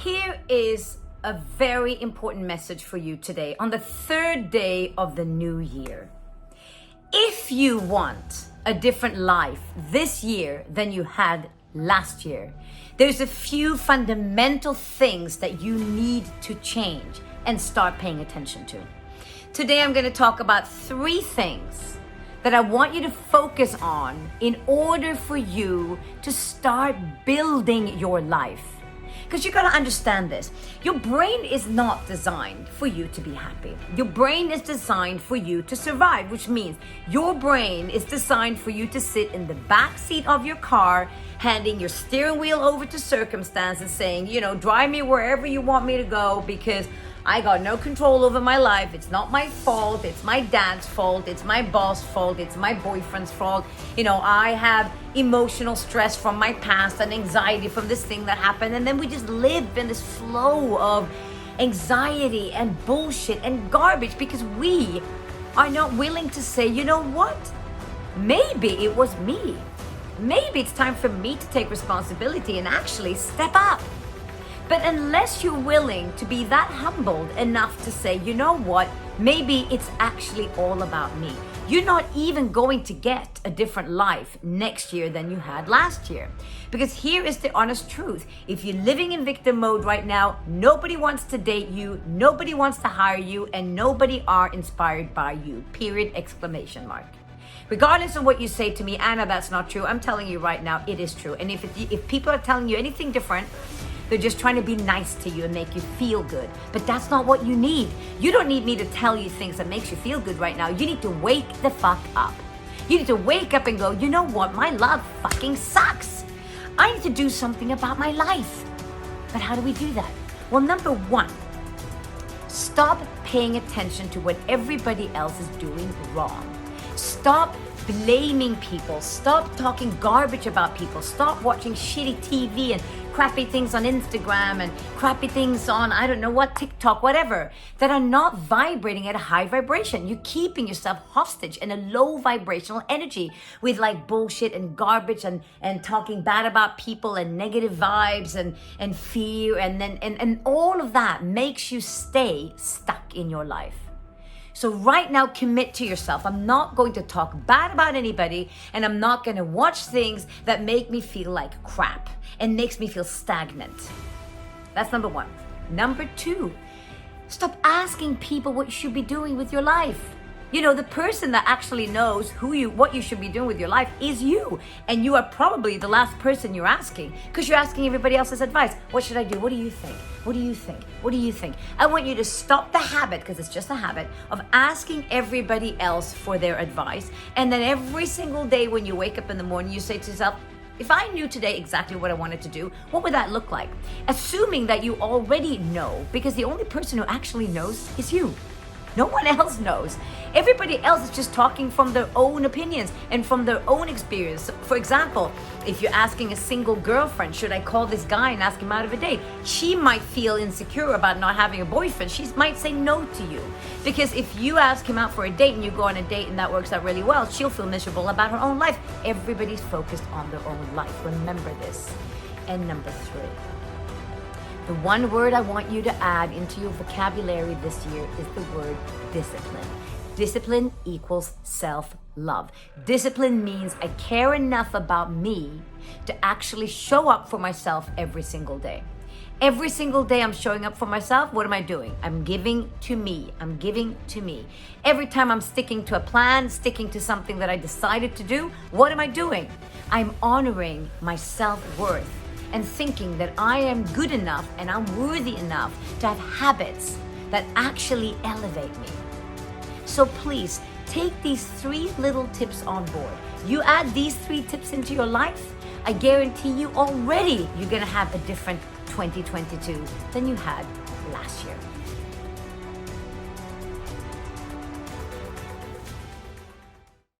Here is a very important message for you today on the third day of the new year. If you want a different life this year than you had last year, there's a few fundamental things that you need to change and start paying attention to. Today I'm going to talk about 3 things that I want you to focus on in order for you to start building your life. Because you got to understand this. Your brain is not designed for you to be happy. Your brain is designed for you to survive, which means your brain is designed for you to sit in the back seat of your car, handing your steering wheel over to circumstance and saying, drive me wherever you want me to go because I got no control over my life. It's not my fault. It's my dad's fault. It's my boss' fault. It's my boyfriend's fault. I have emotional stress from my past and anxiety from this thing that happened. And then we just live in this flow of anxiety and bullshit and garbage because we are not willing to say, you know what? Maybe it was me. Maybe it's time for me to take responsibility and actually step up. But unless you're willing to be that humbled enough to say, you know what, maybe it's actually all about me, you're not even going to get a different life next year than you had last year. Because here is the honest truth. If you're living in victim mode right now, nobody wants to date you, nobody wants to hire you, and nobody are inspired by you, period, exclamation mark. Regardless of what you say to me, Anna, that's not true. I'm telling you right now, it is true. And if people are telling you anything different, they're just trying to be nice to you and make you feel good. But that's not what you need. You don't need me to tell you things that makes you feel good right now. You need to wake the fuck up. You need to wake up and go, you know what? My love fucking sucks. I need to do something about my life. But how do we do that? Well, number 1, stop paying attention to what everybody else is doing wrong. Stop blaming people. Stop talking garbage about people. Stop watching shitty TV and crappy things on Instagram and crappy things on, I don't know what, TikTok, whatever, that are not vibrating at a high vibration. You're keeping yourself hostage in a low vibrational energy with like bullshit and garbage and talking bad about people and negative vibes and fear and all of that makes you stay stuck in your life. So right now, commit to yourself. I'm not going to talk bad about anybody, and I'm not going to watch things that make me feel like crap and makes me feel stagnant. That's number 1. Number 2, stop asking people what you should be doing with your life. The person that actually knows what you should be doing with your life is you. And you are probably the last person you're asking because you're asking everybody else's advice. What should I do? What do you think? What do you think? What do you think? I want you to stop the habit, because it's just a habit, of asking everybody else for their advice. And then every single day when you wake up in the morning, you say to yourself, if I knew today exactly what I wanted to do, what would that look like? Assuming that you already know, because the only person who actually knows is you. No one else knows. Everybody else is just talking from their own opinions and from their own experience. For example, if you're asking a single girlfriend, should I call this guy and ask him out of a date? She might feel insecure about not having a boyfriend. She might say no to you. Because if you ask him out for a date and you go on a date and that works out really well, she'll feel miserable about her own life. Everybody's focused on their own life. Remember this. And number 3. The one word I want you to add into your vocabulary this year is the word discipline. Discipline equals self-love. Discipline means I care enough about me to actually show up for myself every single day. Every single day I'm showing up for myself. What am I doing? I'm giving to me. I'm giving to me. Every time I'm sticking to a plan, sticking to something that I decided to do, what am I doing? I'm honoring my self-worth and thinking that I am good enough and I'm worthy enough to have habits that actually elevate me. So please take these 3 little tips on board. You add these 3 tips into your life, I guarantee you already you're gonna have a different 2022 than you had last year.